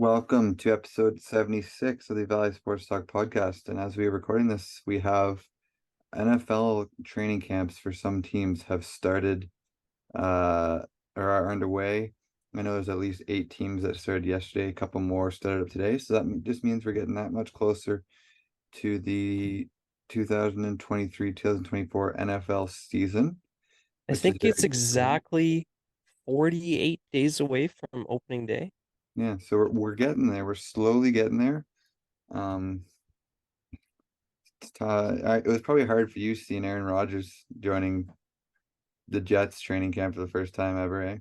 Welcome to episode 76 of the Valley Sports Talk podcast. And as we are recording this, we have NFL training camps for some teams have started or are underway. I know there's at least 8 teams that started yesterday, a couple more started up today. So that just means we're getting that much closer to the 2023-2024 NFL season, I which is think it's very exciting. exactly 48 days away from opening day. Yeah, so we're getting there. We're slowly getting there. Um, it was probably hard for you seeing Aaron Rodgers joining the Jets training camp for the first time ever, eh?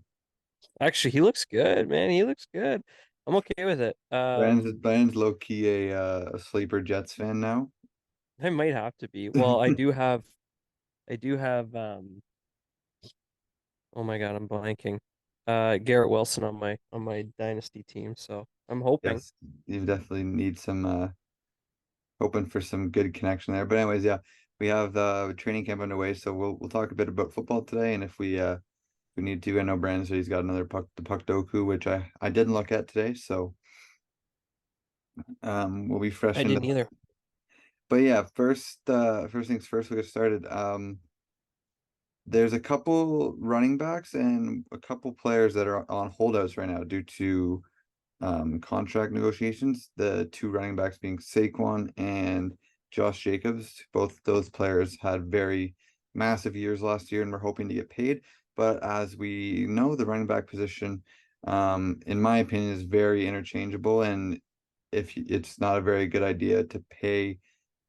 Actually, he looks good, man. He looks good. I'm okay with it. Brandon's low key a sleeper Jets fan now. I might have to be. Well, I do have oh my God, I'm blanking. Garrett Wilson on my dynasty team, so I'm hoping. Yes, you definitely need some hoping for some good connection there. But anyways, yeah, we have the training camp underway, so we'll talk a bit about football today, and if we need to, I know Brandon said he's got another puckdoku, which I didn't look at today, so we'll be fresh I into didn't that. either. But yeah, first things first, we'll get started. There's a couple running backs and a couple players that are on holdouts right now due to contract negotiations. The two running backs being Saquon and Josh Jacobs. Both those players had very massive years last year and were hoping to get paid. But as we know, the running back position, in my opinion, is very interchangeable. And if it's not a very good idea to pay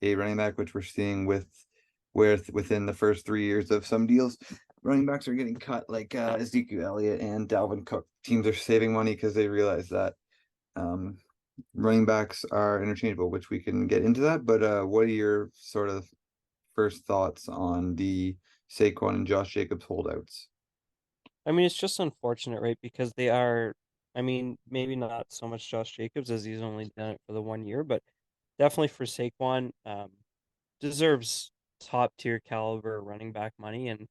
a running back, which we're seeing within the first 3 years of some deals, running backs are getting cut like Ezekiel Elliott and Dalvin Cook. Teams are saving money because they realize that um, running backs are interchangeable, which we can get into that. But what are your sort of first thoughts on the Saquon and Josh Jacobs holdouts? I mean, it's just unfortunate, right? Because they are, I mean, maybe not so much Josh Jacobs as he's only done it for the 1 year, but definitely for Saquon, deserves top tier caliber running back money and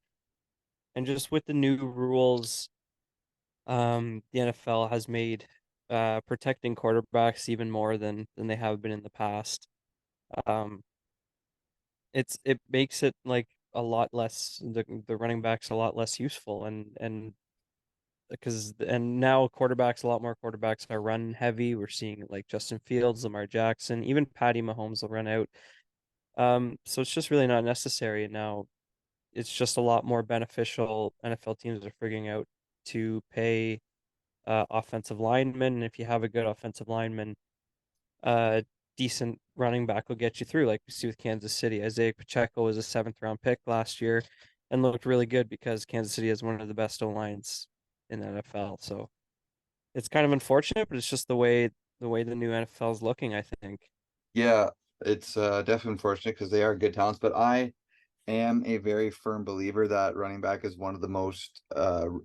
just with the new rules, the NFL has made protecting quarterbacks even more than they have been in the past. Um, it makes it like a lot less the running backs a lot less useful and because and now quarterbacks a lot more quarterbacks are run heavy. We're seeing like Justin Fields, Lamar Jackson, even Patty Mahomes will run out. So it's just really not necessary. And now it's just a lot more beneficial. NFL teams are figuring out to pay offensive linemen. And if you have a good offensive lineman, uh, decent running back will get you through, like we see with Kansas City. Isaiah Pacheco was a seventh round pick last year and looked really good because Kansas City has one of the best O lines in the NFL. So it's kind of unfortunate, but it's just the way the new NFL is looking, I think. Yeah, it's definitely unfortunate because they are good talents, but I am a very firm believer that running back is one of the most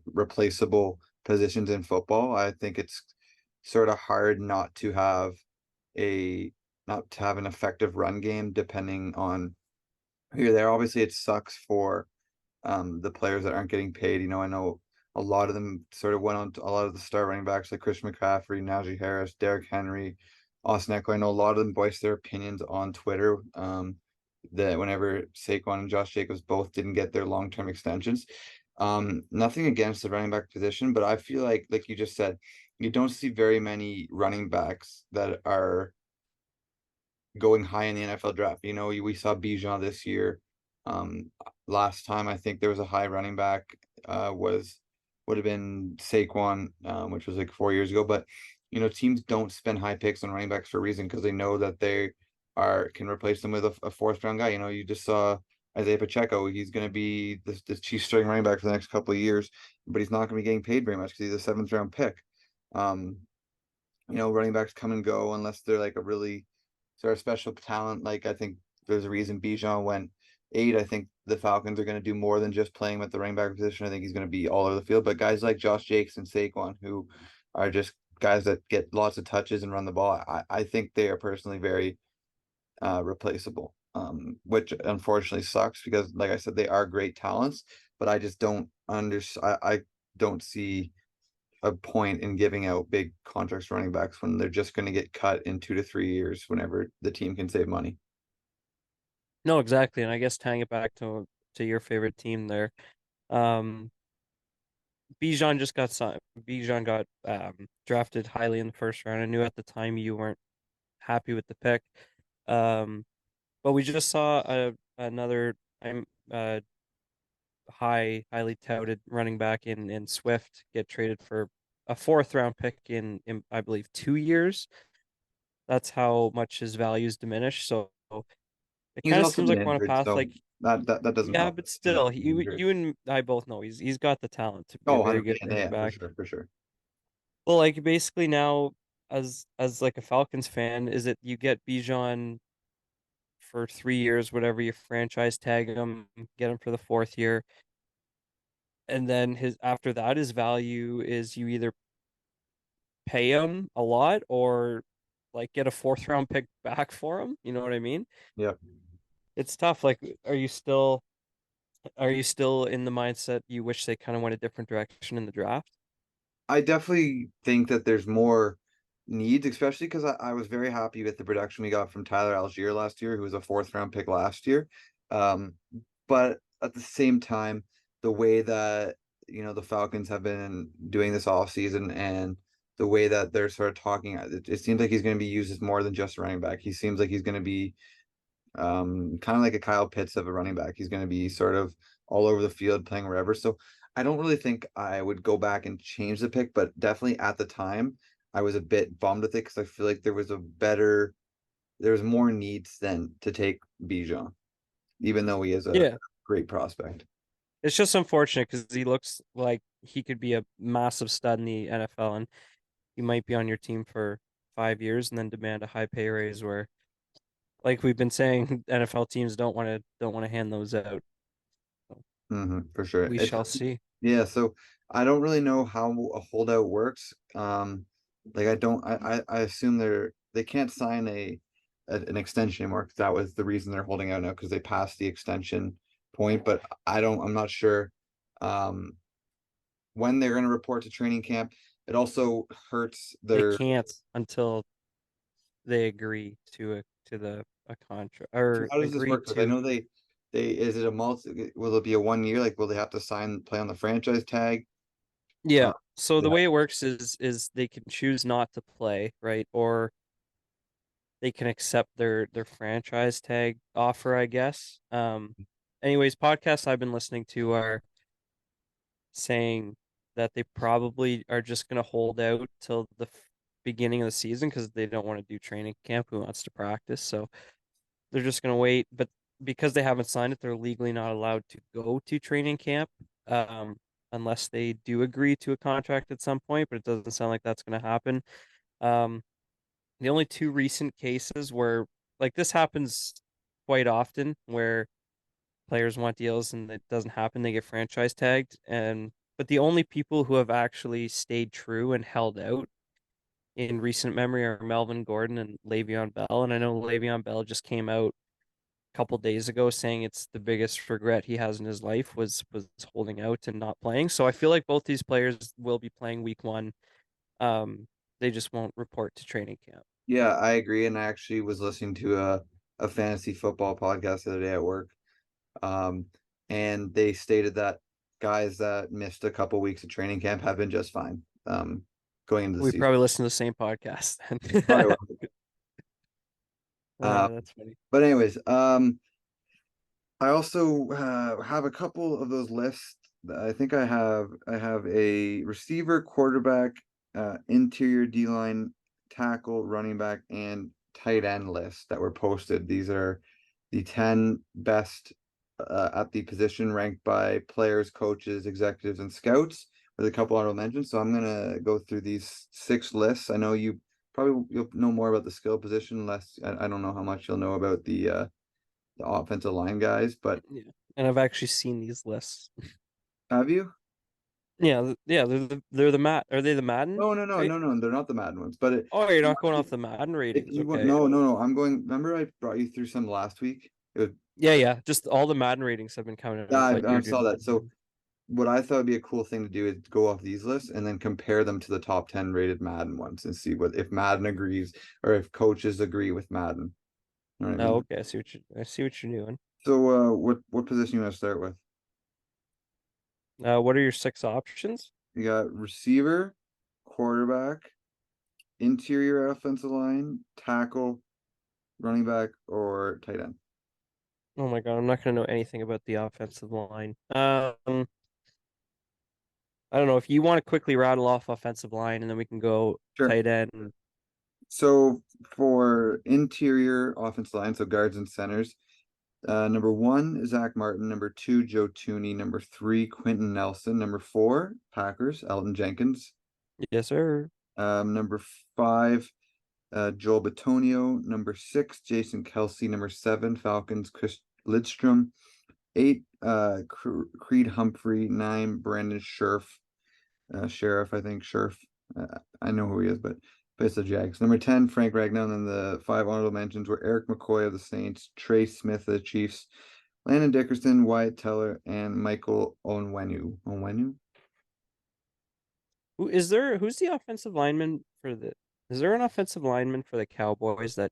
replaceable positions in football. I think it's sort of hard a not to have an effective run game depending on who you're there. Obviously, it sucks for the players that aren't getting paid. I know a lot of them sort of went on to a lot of the star running backs like Chris McCaffrey, Najee Harris, Derrick Henry, Austin Eckler. I know a lot of them voiced their opinions on Twitter. That whenever Saquon and Josh Jacobs both didn't get their long-term extensions. Nothing against the running back position, but I feel like you just said, you don't see very many running backs that are going high in the NFL draft. We saw Bijan this year. Last time I think there was a high running back would have been Saquon, which was like 4 years ago. But teams don't spend high picks on running backs for a reason because they know that they are can replace them with a fourth round guy. You just saw Isaiah Pacheco. He's going to be the chief starting running back for the next couple of years, but he's not going to be getting paid very much because he's a seventh round pick. Um, running backs come and go unless they're like a really sort of special talent. Like I think there's a reason Bijan went 8. I think the Falcons are going to do more than just playing with the running back position. I think he's going to be all over the field. But guys like Josh Jakes and Saquon, who are just guys that get lots of touches and run the ball, I think they are personally very replaceable. Which unfortunately sucks because, like I said, they are great talents, but I just don't I don't see a point in giving out big contracts to running backs when they're just going to get cut in 2 to 3 years whenever the team can save money. No, exactly. And I guess tying it back to your favorite team there, um, Bijan just got signed. Bijan got drafted highly in the first round. I knew at the time you weren't happy with the pick. Um, but we just saw another I'm highly touted running back in Swift get traded for a fourth round pick in I believe 2 years. That's how much his value's diminished. So it He's kind of also seems been like we're on a injured, path so like, that doesn't yeah, help. but You know, still, he's you injured. you and I both know he's got the talent to be a Oh, very good 100%. running Yeah, for back. sure, for sure. Well, like basically now, as like a Falcons fan, is it you get Bijan for 3 years, whatever you franchise tag him, get him for the fourth year, and then his after that his value is you either pay him a lot or like get a fourth round pick back for him. You know what I mean? Yep. It's tough. Like, are you still in the mindset you wish they kind of went a different direction in the draft? I definitely think that there's more needs, especially because I was very happy with the production we got from Tyler Algier last year, who was a fourth round pick last year. Um, but at the same time, the way that the Falcons have been doing this off season and the way that they're sort of talking, it seems like he's going to be used as more than just a running back. He seems like he's going to be kind of like a Kyle Pitts of a running back. He's going to be sort of all over the field playing wherever. So I don't really think I would go back and change the pick, but definitely at the time I was a bit bummed with it because I feel like there was more needs than to take Bijan, even though he is a Yeah. great prospect. It's just unfortunate because he looks like he could be a massive stud in the NFL, and he might be on your team for 5 years and then demand a high pay raise where, like we've been saying, NFL teams don't want to hand those out. So For sure. we It's shall see. Yeah, so I don't really know how a holdout works. Like I don't I assume they can't sign an extension anymore because that was the reason they're holding out now because they passed the extension point, but I'm not sure um when they're gonna report to training camp. It also hurts They their can't until they agree to a contract so or how does this agree work? Because I to. know they is it a multi will it be a 1 year? Like will they have to play on the franchise tag? Uh, Yeah. So yeah. the way it works is they can choose not to play, right? Or they can accept their franchise tag offer, I guess. Anyways, podcasts I've been listening to are saying that they probably are just going to hold out till the beginning of the season because they don't want to do training camp. Who wants to practice? So they're just going to wait. But because they haven't signed it, they're legally not allowed to go to training camp um, unless they do agree to a contract at some point. But it doesn't sound like that's going to happen. Um, the only two recent cases where like this happens quite often where players want deals and it doesn't happen, they get franchise tagged. And but the only people who have actually stayed true and held out in recent memory are Melvin Gordon and Le'Veon Bell. And I know Le'Veon Bell just came out a couple days ago saying it's the biggest regret he has in his life was holding out and not playing. So I feel like both these players will be playing week one. They just won't report to training camp. Yeah, I agree. And I actually was listening to a fantasy football podcast the other day at work. Um, and they stated that guys that missed a couple weeks of training camp have been just fine going into the We season. probably listen to the same podcast Probably then. will. Uh, That's funny. but anyways, I also have a couple of those lists. I think I have a receiver, quarterback, interior D line, tackle, running back, and tight end list that were posted. These are the 10 best at the position ranked by players, coaches, executives, and scouts, with a couple honorable mentions. So I'm gonna go through these six lists. I know you'll know more about the skill position, unless I don't know how much you'll know about the offensive line guys, but Yeah. And I've actually seen these lists. have you? Yeah, yeah, they're the Mat are they the Madden, Oh, no, no, right? no, no, they're not the Madden ones. But Oh, you're not going off the Madden if ratings. you want, Okay. no, no, no, I'm going. Remember, I brought you through some last week. Yeah, yeah. Just all the Madden ratings have been coming Yeah, out, but I you're saw doing that. So Madden. what I thought would be a cool thing to do is go off these lists and then compare them to the top 10 rated Madden ones and see what if Madden agrees or if coaches agree with Madden. You know what I Oh, mean? okay. I see what you're doing. So what position you want to start with? What are your six options? You got receiver, quarterback, interior offensive line, tackle, running back, or tight end. Oh my God, I'm not gonna know anything about the offensive line. I don't know if you want to quickly rattle off offensive line and then we can go Sure. tight end. So for interior offensive line, so guards and centers, number one, Zach Martin. Number two, Joe Tooney. Number three, Quentin Nelson. Number four, Packers, Elton Jenkins. Yes, sir. Number five, Joel Bitonio. Number six, Jason Kelsey. Number seven, Falcons, Chris Lidstrom. Eight, Creed Humphrey. Nine, Brandon Scherf. Sheriff, I think, Scherf. I know who he is, but it's the Jags. Number 10, Frank Ragnow. And then the five honorable mentions were Eric McCoy of the Saints, Trey Smith of the Chiefs, Landon Dickerson, Wyatt Teller, and Michael Onwenu. Onwenu? Who's the offensive lineman for the is there an offensive lineman for the Cowboys that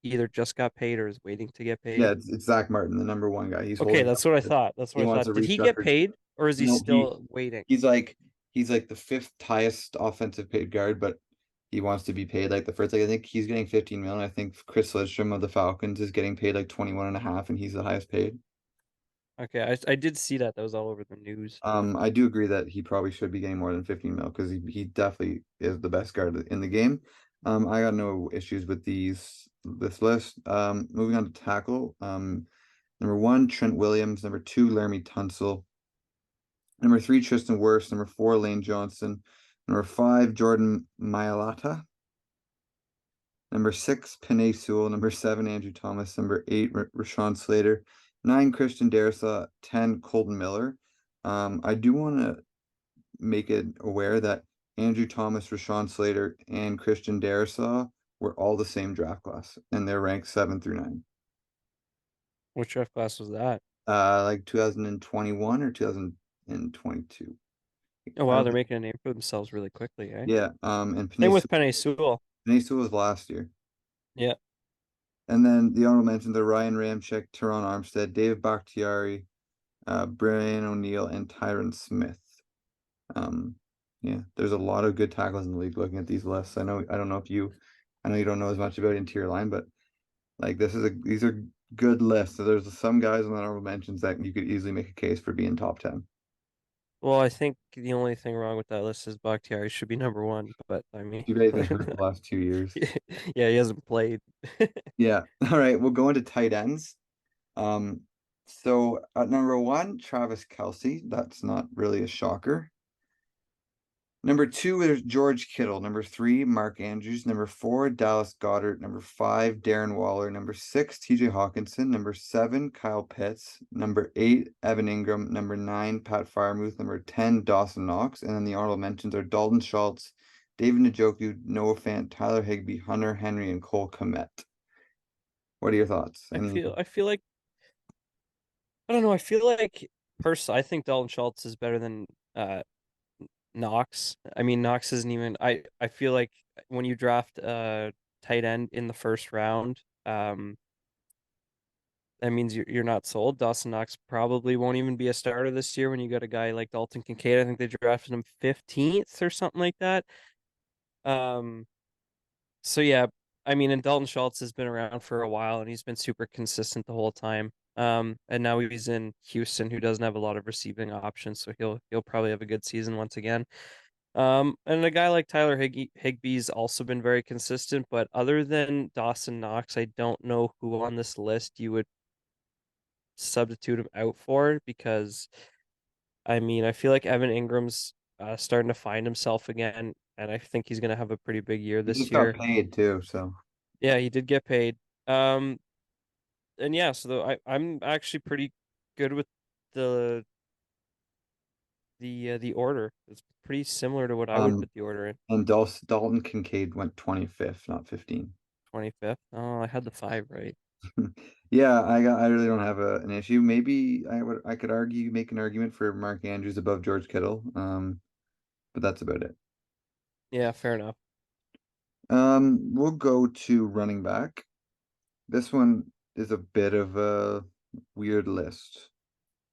either just got paid or is waiting to get Yeah, paid? it's Zach Martin, the number one guy. He's Okay, holding that's up. what I thought. That's He what I wants thought. a Did he get restructured. paid or is he No, still waiting? he's like he's like the fifth highest offensive paid guard, but he wants to be paid like the first. Like I think he's getting 15 million. I think Chris Lidstrom of the Falcons is getting paid like 21 and a half, and he's the highest paid. Okay, I did see that. That was all over the news. I do agree that he probably should be getting more than 15 mil because he definitely is the best guard in the game. I got no issues with this list. Moving on to tackle. Number one, Trent Williams. Number two, Laramie Tunsil. Number three, Tristan Wirfs. Number four, Lane Johnson. Number five, Jordan Mailata. Number six, Penei Sewell. Number seven, Andrew Thomas. Number eight, Rashawn Slater. Nine, Christian Darrisaw. 10, Colton Miller. I do want to make it aware that Andrew Thomas, Rashawn Slater, and Christian Darrisaw were all the same draft class, and they're ranked 7 through 9. Which draft class was that? Like 2021 or 2022. Oh wow, I, they're making a name for themselves really quickly, eh? yeah. And Same with Penei Sewell. Penei Sewell was last year. Yeah, And then the honorable mentions are Ryan Ramczyk, Teron Armstead, David Bakhtiari, Brian O'Neill, and Tyron Smith. Um, yeah, there's a lot of good tackles in the league looking at these lists. I don't know if you, I know you don't know as much about interior line, but like these are good lists. So there's some guys in the honorable mentions that you could easily make a case for being top 10. well, I think the only thing wrong with that list is Bakhtiari should be number one, but I mean, Too bad he's been hurt the last 2 years. yeah, he hasn't played. Yeah. All right, we'll go into tight ends. Um, so at number one, Travis Kelsey. That's not really a shocker. Number two is George Kittle. Number three, Mark Andrews. Number four, Dallas Goddard. Number five, Darren Waller. Number six, TJ Hawkinson. Number seven, Kyle Pitts. Number eight, Evan Ingram. Number nine, Pat Freiermuth. Number 10, Dawson Knox. And then the honorable mentions are Dalton Schultz, David Njoku, Noah Fant, Tyler Higbee, Hunter Henry, and Cole Kmet. What are your thoughts? I feel like I don't know. I feel like personally, I think Dalton Schultz is better than Knox. I mean, Knox isn't even. I feel like when you draft a tight end in the first round, that means you're not sold. Dawson Knox probably won't even be a starter this year when you got a guy like Dalton Kincaid. I think they drafted him 15th or something like that. Um, so yeah, I mean, and Dalton Schultz has been around for a while and he's been super consistent the whole time. And now he's in Houston, who doesn't have a lot of receiving options, so he'll probably have a good season once again. And a guy like Higbee's also been very consistent, but other than Dawson Knox, I don't know who on this list you would substitute him out for because I mean, I feel like Evan Ingram's starting to find himself again, and I think he's gonna have a pretty big year He this just got year. paid too, so Yeah, he did get paid. Um, and yeah, so I'm actually pretty good with the the order. It's pretty similar to what I would um put the order in. and Dalton Kincaid went 25th, not 15. 25th. Oh, I had the five right. Yeah, I really don't have an issue. Maybe I could argue make an argument for Mark Andrews above George Kittle. But that's about it. Yeah, fair enough. We'll go to running back. This one is a bit of a weird list,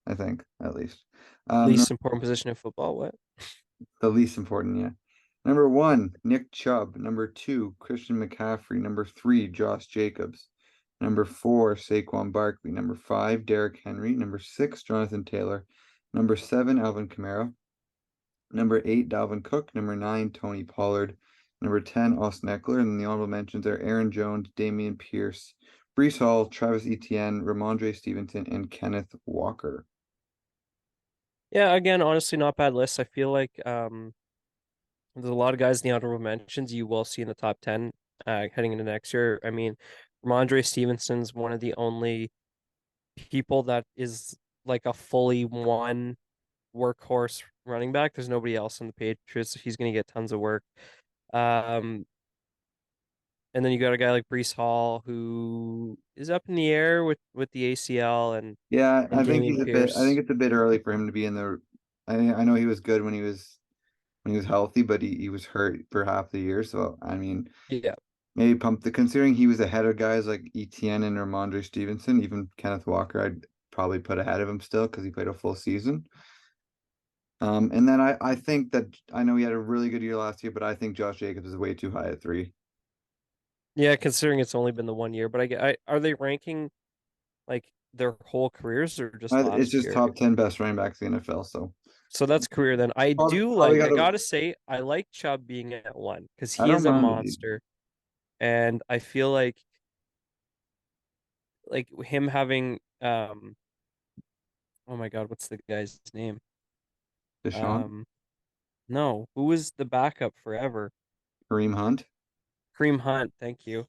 I think, at least. Least important position in football. What? The least important, yeah. Number one, Nick Chubb. Number two, Christian McCaffrey. Number three, Josh Jacobs. Number four, Saquon Barkley. Number five, Derrick Henry. Number six, Jonathan Taylor. Number seven, Alvin Kamara. Number eight, Dalvin Cook. Number nine, Tony Pollard. Number 10, Austin Eckler. And the honorable mentions are Aaron Jones, Damian Pierce, Brees Hall, Travis Etienne, Ramondre Stevenson, and Kenneth Walker. Yeah, again, honestly, not bad list. I feel like there's a lot of guys in the honorable mentions you will see in the top 10 heading into next year. I mean, Ramondre Stevenson's one of the only people that is like a fully one workhorse running back. There's nobody else on the Patriots. He's going to get tons of work. Um, and then you got a guy like Brees Hall who is up in the air with the ACL Yeah, and I think Damian he's a bit. I think Pierce. it's a bit early for him to be in the. I know he was good when he was healthy, but he was hurt for half the year. So I mean, Yeah. maybe pump the considering he was ahead of guys like Etienne and Ramondre Stevenson, even Kenneth Walker, I'd probably put ahead of him still because he played a full season. And then I think that I know he had a really good year last year, but I think Josh Jacobs is way too high at three. Yeah, considering it's only been the 1 year, but are they ranking like their whole careers or just It's last just year? top 10 best running backs in the NFL. So So that's career then. probably got I to. gotta say, I like Chubb being at one because I he don't is a mind it. monster. And I feel like him having oh my God, what's the guy's name? Deshaun, Um no, who was the backup forever? Kareem Hunt. Kareem Hunt, thank you.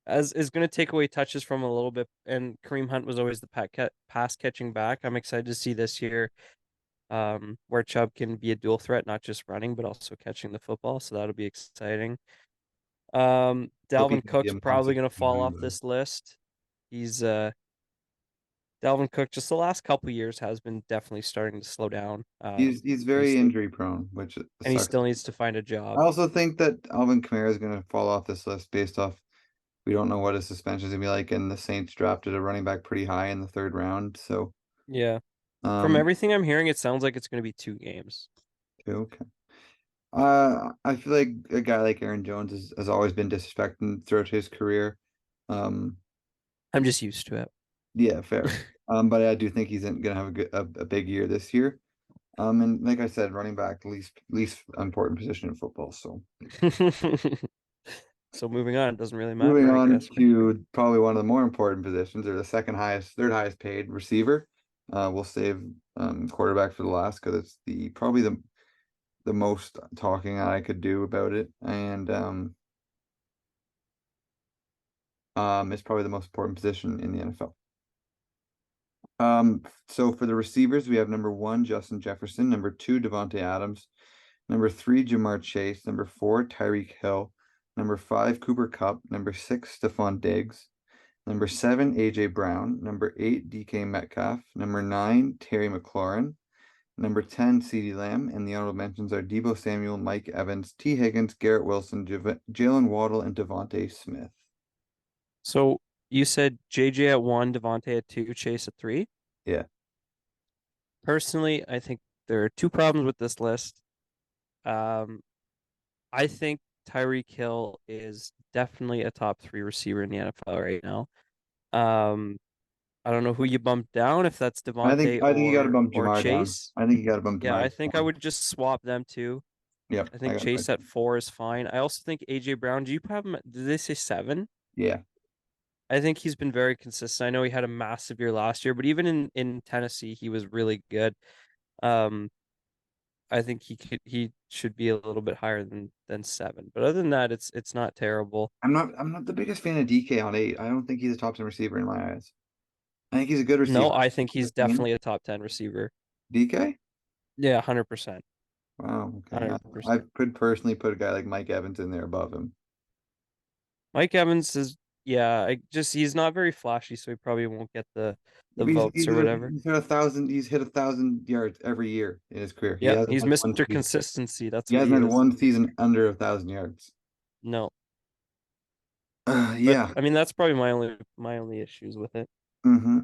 As is going to take away touches from him a little bit, and Kareem Hunt was always the pass catching back. I'm excited to see this year where Chubb can be a dual threat, not just running, but also catching the football. So that'll be exciting. Hope he Dalvin can be Cook's a probably monster going to fall running off back. this list. He's Dalvin Cook just the last couple years has been definitely starting to slow down. He's And very injury prone, which he sucks. still needs to find a I job. also think that Alvin Kamara is going to fall off this list based off we don't know what his suspension is going to be like, and the Saints drafted a running back pretty high in the third round. So, Yeah. From um, everything I'm hearing, it sounds like it's going to be 2 games. okay. I feel like a guy like Aaron Jones has always been disrespected throughout his career. Um, I'm just used to yeah, fair. But I do think he's gonna have a big year this year. And like I said, running back least important position in football. So it. So moving on, it doesn't really moving matter, I on guess, right? to probably one of the more important positions, or the second highest, third highest paid receiver. We'll save quarterback for the last because it's probably the most talking I could do about it, and it's probably the most important position in the NFL. So for the receivers, we have number one, Justin Jefferson, number two, Devontae Adams, number three, Jamar Chase, number four, Tyreek Hill, number five, Cooper Kupp, number six, Stephon Diggs, number seven, AJ Brown, number eight, DK Metcalf, number nine, Terry McLaurin, number 10, CeeDee Lamb, and the honorable mentions are Deebo Samuel, Mike Evans, T. Higgins, Garrett Wilson, Jalen Waddle, and Devontae Smith. So you said JJ at one, Devontae at two, Chase at three. Yeah. Personally, I think there are two problems with this list. Um, I think Tyreek Hill is definitely a top three receiver in the NFL right now. Um, I don't know who you bumped down, if that's Devontae I think you got to bump or Jamar down. Chase. I think you got to bump Yeah, I Jamar think I down. would just swap them too. Yep. I think Chase at four is fine. I also think AJ Brown. Do you have him? Did they say seven? Yeah. I think he's been very consistent. I know he had a massive year last year, but even in Tennessee, he was really good. Um, I think he should be a little bit higher than seven. But other than that, it's not terrible. I'm not the biggest fan of DK on eight. I don't think he's a top 10 receiver in my eyes. I think he's a good No, receiver. I think My he's opinion. definitely a top 10 receiver. DK? Yeah, 100%. Wow, okay. I 100%. could personally put a guy like Mike Evans in there above him. Mike Evans is Yeah, he's not very flashy, so he probably won't get Yeah, the but votes or whatever. he's hit 1,000. He's hit 1,000 yards every year in his career. Yeah, he's Mr. Consistency. That's He what he hasn't had is. one season under 1,000 yards. No, but Yeah. I mean that's probably my only issues with it. hmm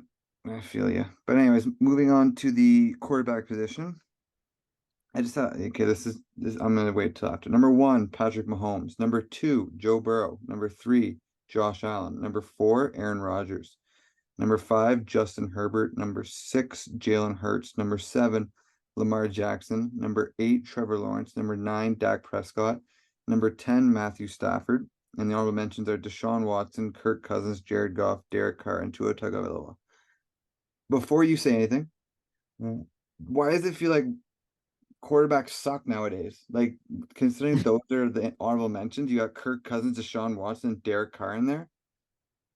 I feel you. But anyways, moving on to the quarterback position. I just thought, okay, this. I'm gonna wait till after. Number one, Patrick Mahomes. Number two, Joe Burrow. Number three, Josh Allen. Number four, Aaron Rodgers. Number five, Justin Herbert. Number six, Jalen Hurts. Number seven, Lamar Jackson. Number eight, Trevor Lawrence. Number nine, Dak Prescott. Number 10, Matthew Stafford. And the honorable mentions are Deshaun Watson, Kirk Cousins, Jared Goff, Derek Carr, and Tua Tagovailoa. Before you say anything, why does it feel like quarterbacks suck nowadays? Like, considering those are the honorable mentions, you got Kirk Cousins, Deshaun Watson, Derek Carr in there.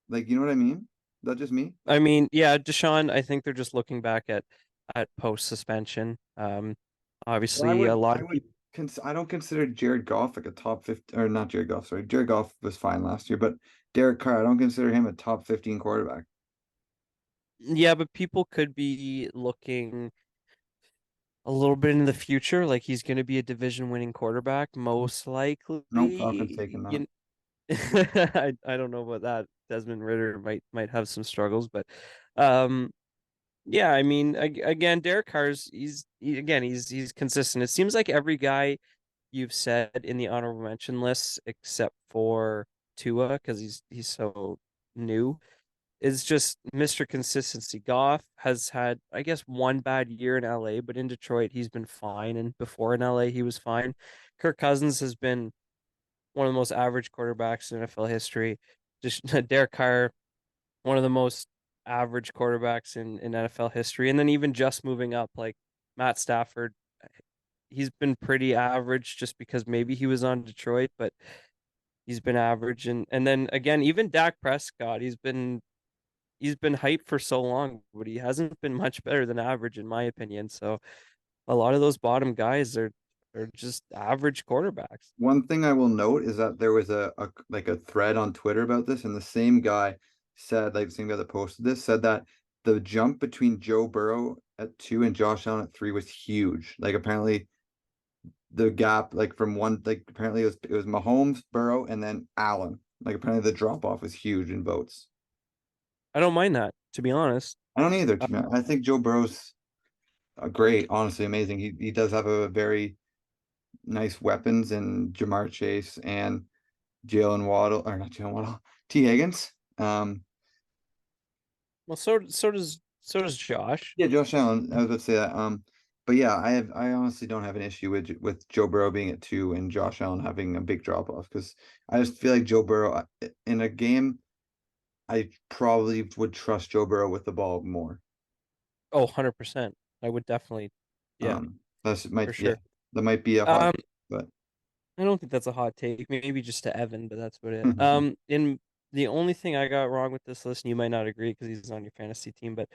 Like, you know what I mean? Is that just me? I mean, yeah, Deshaun, I think they're just looking back at post suspension. Well, Obviously a lot I of would, people. I don't consider Jared Goff like a top 50, or not Jared Goff, sorry. Jared Goff was fine last year, but Derek Carr, I don't consider him a top 15 quarterback. Yeah, but people could be looking a little bit in the future, like he's going to be a division winning quarterback, most likely. Nope, Falcons taking that. I don't know about that. Desmond Ritter might have some struggles, but um, yeah, I mean, again, Derek Carr's again he's consistent. It seems like every guy you've said in the honorable mention list, except for Tua, because he's so new, is just Mr. Consistency. Goff has had, I guess, one bad year in LA, but in Detroit he's been fine, and before in LA he was fine. Kirk Cousins has been one of the most average quarterbacks in NFL history. Just Derek Carr, one of the most average quarterbacks in NFL history, and then even just moving up, like Matt Stafford, he's been pretty average just because maybe he was on Detroit, but he's been average, and then again, even Dak Prescott, he's been hyped for so long, but he hasn't been much better than average in my opinion. So a lot of those bottom guys are just average quarterbacks. One thing I will note is that there was a like a thread on Twitter about this, and the same guy said, like the same guy that posted this said that the jump between Joe Burrow at two and Josh Allen at three was huge. Like apparently the gap, like from one, like apparently it was Mahomes, Burrow, and then Allen. Like apparently the drop off was huge in votes. I don't mind that, to be honest. I don't either. Uh, To be honest. I think Joe Burrow's great, honestly amazing. He does have a very nice weapons in Jamar Chase and Jalen Waddle, or not Jalen Waddle, T. Higgins. well, so does Josh. Yeah, Josh Allen. I was about to say that. But yeah, I honestly don't have an issue with Joe Burrow being at two and Josh Allen having a big drop off because I just feel like Joe Burrow in a game, I probably would trust Joe Burrow with the ball more. Oh, 100%. I would definitely, yeah, That's for might yeah, sure. that might be a hot, Um, but I don't think that's a hot take. Maybe just to Evan, but that's about it. In the only thing I got wrong with this list, and you might not agree because he's on your fantasy team, but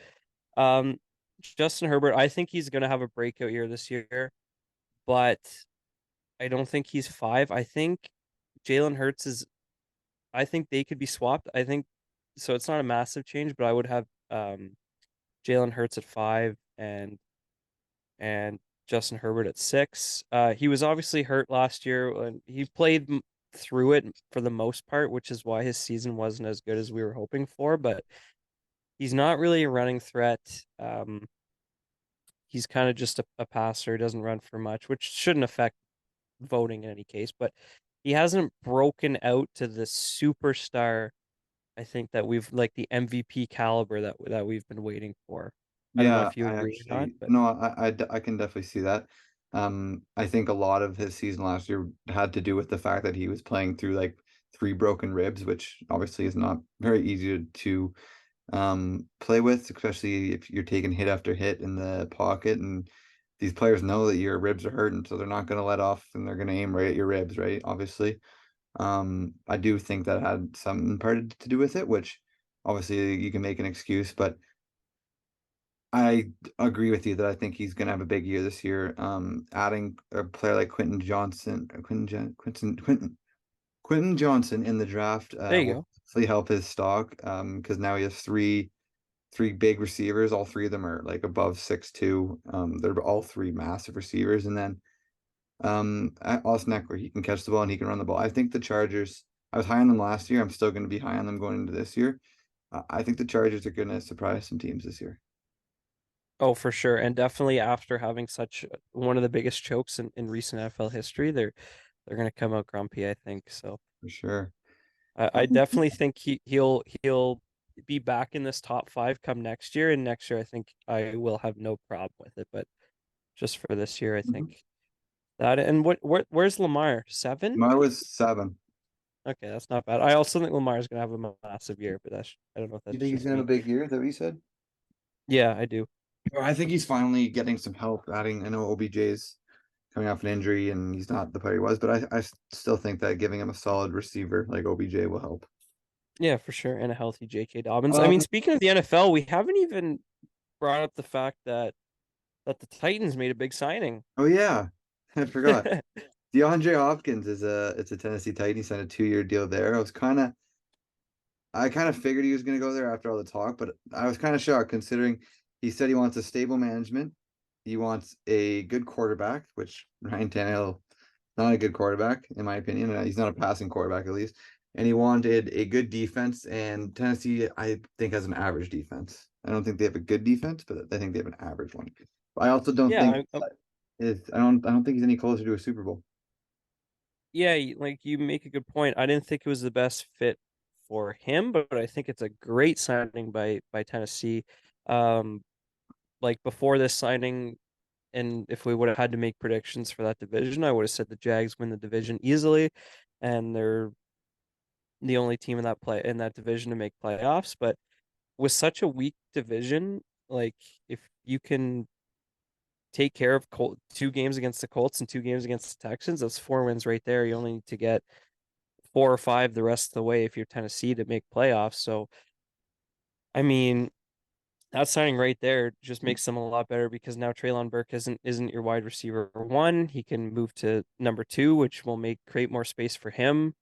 um, Justin Herbert, I think he's gonna have a breakout year this year, but I don't think he's five. I think Jalen Hurts is. I think they could be swapped. I think so. It's not a massive change, but I would have Jalen Hurts at five and Justin Herbert at six. He was obviously hurt last year and he played through it for the most part, which is why his season wasn't as good as we were hoping for. But he's not really a running threat. He's kind of just a passer. He doesn't run for much, which shouldn't affect voting in any case. But he hasn't broken out to the superstar. I think that we've like the MVP caliber that we've been waiting for. I don't know yeah, if you I agree or not, actually but no, I can definitely see that. I think a lot of his season last year had to do with the fact that he was playing through like three broken ribs, which obviously is not very easy to play with, especially if you're taking hit after hit in the pocket. And these players know that your ribs are hurting, so they're not going to let off and they're going to aim right at your ribs, right? Obviously. I do think that had some part to do with it, which obviously you can make an excuse, but I agree with you that I think he's going to have a big year this year. Adding a player like Quentin Johnson, Quentin Johnson in the draft There you will go. hopefully help his stock because now he has three big receivers. All three of them are like above 6'2". They're all three massive receivers, and then Austin Eckler, he can catch the ball and he can run the ball. I think the Chargers. I was high on them last year. I'm still going to be high on them going into this year. I think the Chargers are going to surprise some teams this year Oh, for sure. And definitely after having such one of the biggest chokes in recent NFL history, they're gonna come out grumpy, I think. So for sure. I definitely think he'll be back in this top five come next year, and next year I think I will have no problem with it. But just for this year, I Mhm. think that and where's Lamar? Seven? Mine was 7. Okay, that's not bad. I also think Lamar is gonna have a massive year, but that's I don't know if You that's think he's just gonna have me. a big year? Is that what you said? Yeah, I do. Well, I think he's finally getting some help. Adding, I know OBJ's coming off an injury and he's not the player he was, but I still think that giving him a solid receiver like OBJ will help. Yeah, for sure. And a healthy J.K. Dobbins. I mean, Um, speaking of the NFL, we haven't even brought up the fact that the Titans made a big signing. oh yeah, I forgot. DeAndre Hopkins is it's a Tennessee Titan. He signed a 2-year deal there. I kind of figured he was going to go there after all the talk, but I was kind of shocked considering he said he wants a stable management. He wants a good quarterback, which Ryan Tannehill not a good quarterback in my opinion. He's not a passing quarterback at least. And he wanted a good defense, and Tennessee I think has an average defense. I don't think they have a good defense, but I think they have an average one. I also don't Yeah, think I don't think he's any closer to a Super Bowl. yeah, like you make a good point. I didn't think it was the best fit for him, but I think it's a great signing by Tennessee. Um, like before this signing, and if we would have had to make predictions for that division, I would have said the Jags win the division easily, and they're the only team in that division to make playoffs. But with such a weak division, like if you can take care of 2 games against the Colts and 2 games against the Texans, that's 4 wins right there. You only need to get 4 or 5 the rest of the way if you're Tennessee to make playoffs. So, I mean, that signing right there just makes them a lot better because now Traylon Burke isn't your wide receiver one. He can move to number two, which will make create more space for him.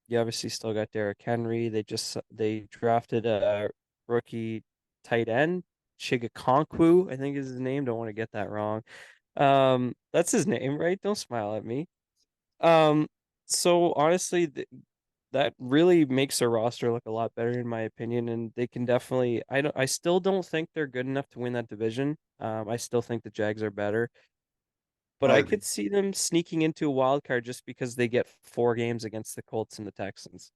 You obviously still got Derrick Henry. They drafted a rookie tight end, Chigakonkwu, I think is his name. Don't want to get that wrong. That's his name, right? Don't smile at me. Um, so honestly, that really makes their roster look a lot better in my opinion, and they can definitely. I still don't think they're good enough to win that division. I still think the Jags are better, but I I agree. could see them sneaking into a wild card just because they get 4 games against the Colts and the Texans.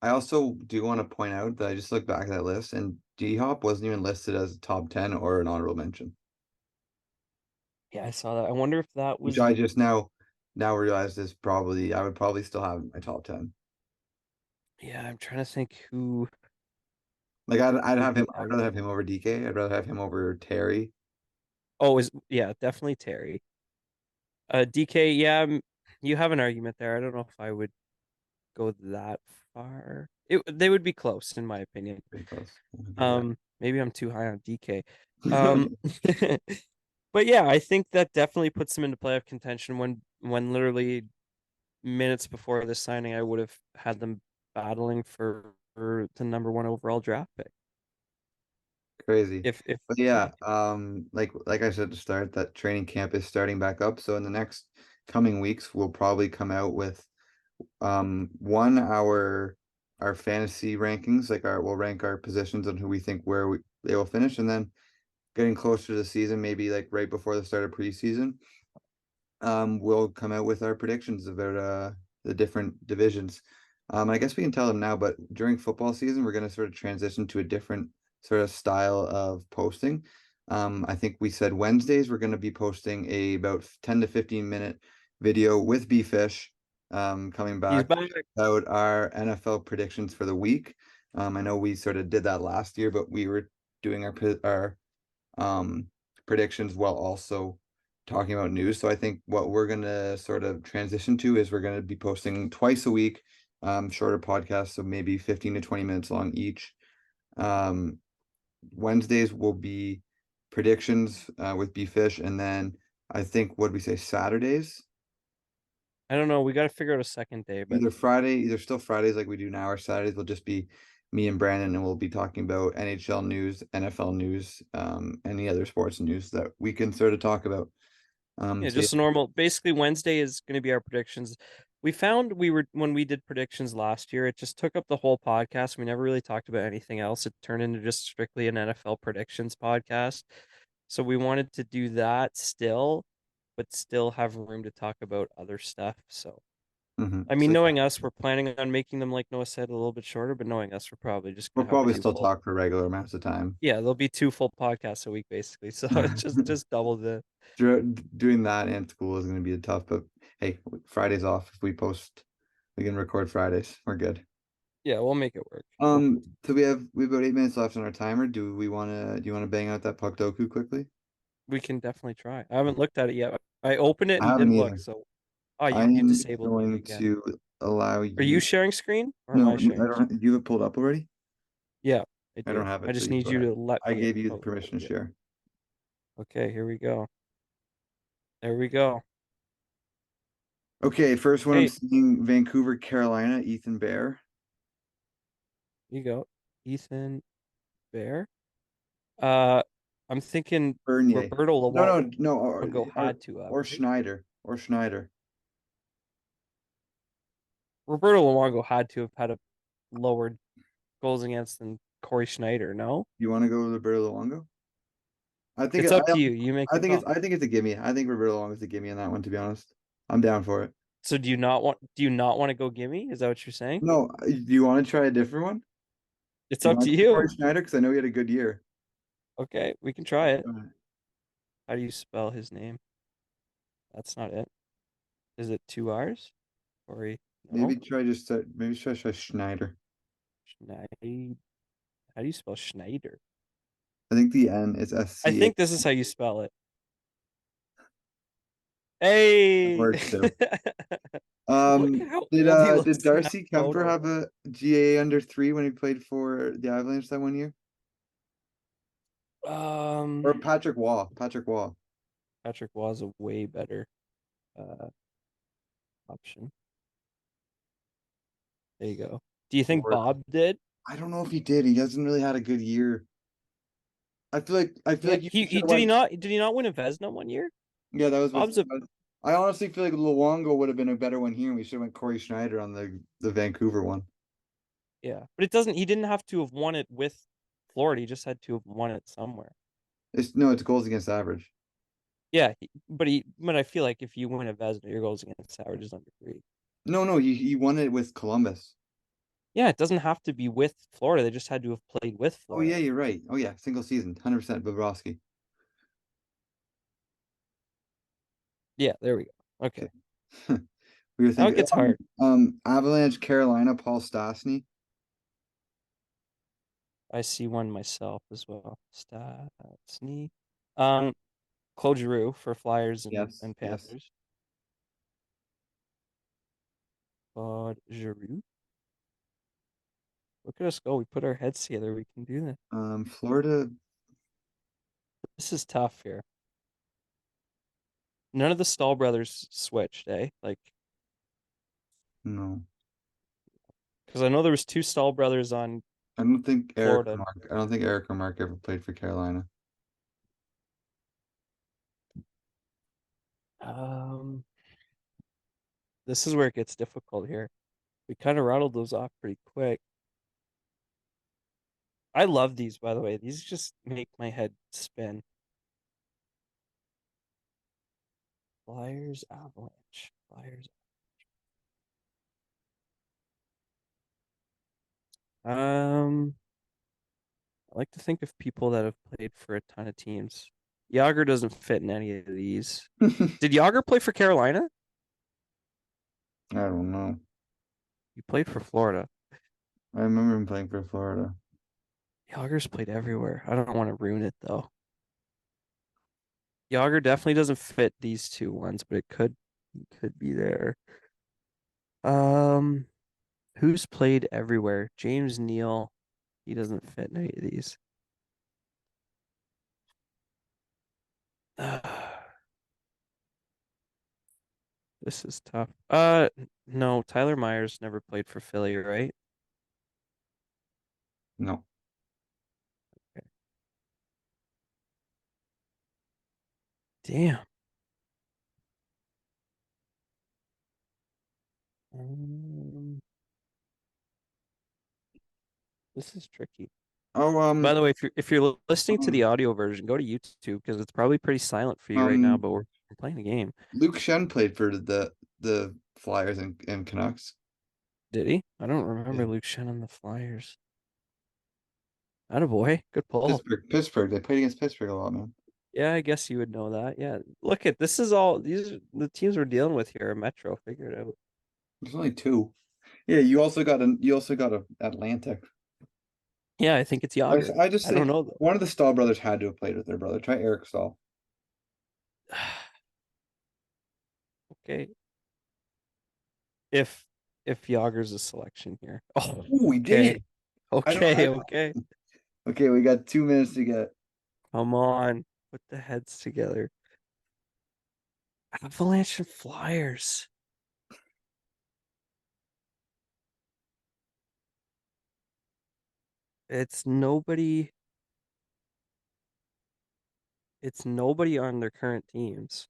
I also do want to point out that I just looked back at that list and D Hop wasn't even listed as a top 10 or an honorable mention, Yeah, I saw that. I wonder if that which was. I just now realized is probably I would probably still have in my top 10. Yeah, I'm trying to think who Like I'd would have him. be I'd out rather have there. him over DK. I'd rather have him over Terry. Oh, is yeah, definitely Terry. DK, yeah, you have an argument there. I don't know if I would go that far. They would be close in my opinion. Pretty close. Yeah. Maybe I'm too high on DK. Um, but yeah, I think that definitely puts them into playoff contention when literally minutes before this signing, I would have had them battling for the number one overall draft pick. Crazy. If But yeah, yeah, like I said to start, that training camp is starting back up. So in the next coming weeks, we'll probably come out with one our fantasy rankings, like we'll rank our positions and who we think they will finish, and then getting closer to the season, maybe like right before the start of preseason, we'll come out with our predictions about the different divisions. I guess we can tell them now, but during football season, we're going to sort of transition to a different sort of style of posting. I think we said Wednesdays we're going to be posting a about 10 to 15 minute video with B Fish coming he's back back. about our NFL predictions for the week. I know we sort of did that last year, but we were doing our um, predictions while also talking about news. So I think what we're gonna sort of transition to is we're gonna be posting twice a week, shorter podcasts, so maybe 15 to 20 minutes long each. Um, Wednesdays will be predictions with B Fish, and then I think what we say Saturdays. I don't know. We got to figure out a second day, but Either still Fridays like we do now, or Saturdays will just be me and Brandon, and we'll be talking about NHL news, NFL news, any other sports news that we can sort of talk about. yeah, So yeah. just a normal. Basically, Wednesday is going to be our predictions. We found we were when we did predictions last year, it just took up the whole podcast. We never really talked about anything else. It turned into just strictly an NFL predictions podcast. So we wanted to do that still, but still have room to talk about other stuff. So I mean, So yeah, knowing us, we're planning on making them, like Noah said, a little bit shorter, but knowing us, we're probably just we'll gonna have probably two still full. talk for regular amounts of time. Yeah, there'll be two full podcasts a week basically. So it's just double the. Doing that and school is going to be tough, but hey, Friday's off. If we post, we can record Fridays. We're good. Yeah, we'll make it work. We'll So we have about 8 minutes left on our timer. Do you want to bang out that puckdoku quickly? We can definitely try. I haven't looked at it yet. I opened it I and haven't didn't look. either. So, oh, I you am disabled me going again. to allow Are you you. sharing screen or am No, I I sharing don't. screen? You have it pulled up already? Yeah, I I don't do. have I it, so just you need go you ahead. to let I me in. gave you the Oh, permission to yeah. share. Okay, here we go. There we go. Okay, first one I'm Hey, seeing Vancouver, Carolina, Ethan Bear. you go. Ethan Bear. Uh, I'm thinking Bernier. Roberto No, no, no, Luongo had to have, or right? Schneider. Or Schneider. Roberto Luongo had to have had a lower goals against than Corey Schneider, no? You want to go with Roberto Luongo? I think It's I up to you. You make the call. I think it's a gimme. I think Roberto Luongo is a gimme on that one, to be honest. I'm down for it. So do you not want to go gimme? Is that what you're saying? No, do you want to try a different one? It's Do you up want to to Corey you. Schneider? Because I know he had a good year. Okay, we can try it. Uh, How do you spell his name? That's not it. Is it two R's? Corey? No. maybe try Schneider. Schneid. How do you spell Schneider? I think the N is I SCH. think this is how you spell it. That Hey! works too. Look at how old he Did looks in that Darcy Kemper photo. have a GA under 3 when he played for the Avalanche that one year? Or Um, Patrick Waugh? Patrick Waugh. Patrick was a way better uh option. There you go. Do you think Or Bob did? I don't know if he did. He hasn't really had a good year. I feel Yeah, like you he should have went. did he not win a Vezina one year? Yeah, that was with. Bob's a I honestly feel like Luongo would have been a better one here, and we should have went Corey Schneider on the Vancouver one. Yeah, but it doesn't. He didn't have to have won it with Florida. He just had to have won it somewhere. It's no, it's goals against average. Yeah, but I feel like if you win a Vezina, your goals against average is under 3. No, no, he won it with Columbus. Yeah, it doesn't have to be with Florida. They just had to have played with Oh Florida. yeah, you're right. Oh yeah, single season, 100% Bobrovsky. Yeah, there we go. Okay, Okay, we were now it thinking gets hard. Avalanche, Carolina, Paul Stastny. I see one myself as well. Stats. Um, Claude Giroux for Flyers Yes, and yes. Panthers. Claude Giroux. Look at us go. We put our heads together. We can do this. Florida, This is tough here. None of the Stahl brothers switched, eh? Like, no. because I know there was two Stahl brothers on Florida. I don't think Eric or Mark ever played for Carolina. Um, this is where it gets difficult here. We kind of rattled those off pretty quick. I love these, by the way. These just make my head spin. Flyers, Avalanche, Flyers. Um, I like to think of people that have played for a ton of teams. Yager doesn't fit in any of these. I Did Yager play for Carolina? don't know. He played for Florida. I remember him playing for Florida. Yager's played everywhere. I don't want to ruin it though. Yager definitely doesn't fit these two ones, but it could be there. Um, who's played everywhere? James Neal. He doesn't fit in any of these. This is tough. No, Tyler Myers never played for Philly, right? No. Okay. Damn. Um, this is tricky. Oh, By the way, if you're listening to um, the audio version, go to YouTube because it's probably pretty silent for you right now, um, but we're playing a game. Luke Shen played for the Flyers and Canucks. Did he? I don't Yeah. remember Luke Shen on the Flyers. Attaboy. Good pull. Pittsburgh. They played against Pittsburgh a lot, man. Yeah, I guess you would know that. Yeah. Look at this is all these are the teams we're dealing with here. Metro, figure it out. There's only two. Yeah, you also got a Atlantic. Yeah, I think it's Yager. I just I don't say know though. one of the Stahl brothers had to have played with their brother. Try Eric Stahl. Okay. If if Yager's a selection here. Oh, Oh, he okay. did. I don't. Okay, okay. Okay, we got 2 minutes to get. Come on. Put the heads together. Avalanche and Flyers. It's nobody. It's nobody on their current teams.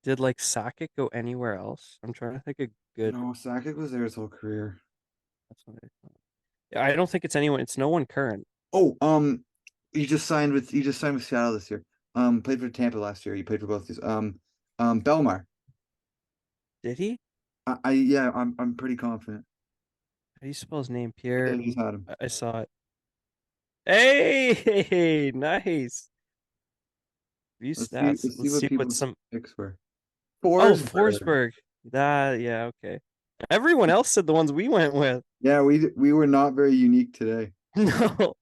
Did like Sakic go anywhere else? I'm trying to think of good. No, Sakic was there his whole career. That's what I thought. Yeah, I don't think it's anyone. It's no one current. Oh, he just signed with Seattle this year. Played for Tampa last year. He played for both these. Belmar. Did he? Yeah, I'm pretty confident. How do you spell his name? Yeah, Pierre. he just had him. I saw it. Hey, nice. View stats. Let's see Let's what see what people's some. picks were. Oh, Forsberg. Forsberg. That, yeah, okay. Everyone else said the ones we went with. Yeah, we were not very unique today. No.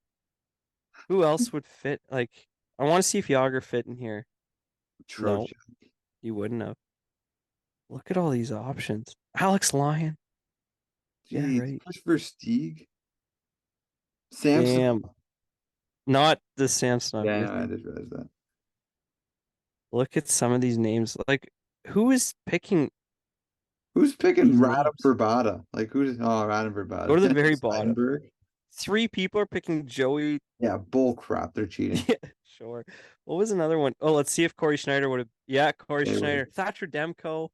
Who else would fit? Like, I want to see if Yager fit in here. No, Trocheck. he wouldn't have. Look at all these options. Alex Lyon. Yeah, Jeez, right. Christopher Stieg. Samson. Damn. Not the Samsonov Yeah, I jersey. did realize that. Look at some of these names. Like, who is picking Who's picking these Radim names? Verbata? Like who's Radim Go Verbata? to the Dennis very bottom. Seidenberg? Three people are picking Joey. Yeah, bull crap. They're cheating. Yeah, sure. What was another one? Oh, let's see if Corey Schneider would have. Yeah, Corey They would have. Schneider. Thatcher Demko.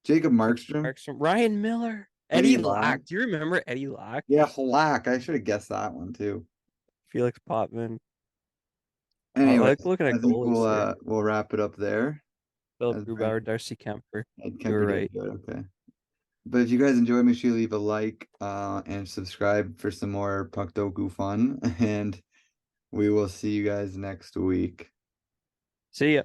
Jacob Markstrom, Markstrom. Ryan Miller. Eddie Eddie Lack. Lack. Do you remember Eddie Lack? Yeah, Halak. I should have guessed that one too. Felix Potvin. I Anyways, like looking I at think goalies here. we'll wrap it up there. Philip As Grubauer, Darcy Kemper. You were Kemper did right. good. Okay. But if you guys enjoy, make sure you leave a like and subscribe for some more puckdoku fun. And we will see you guys next week. See ya.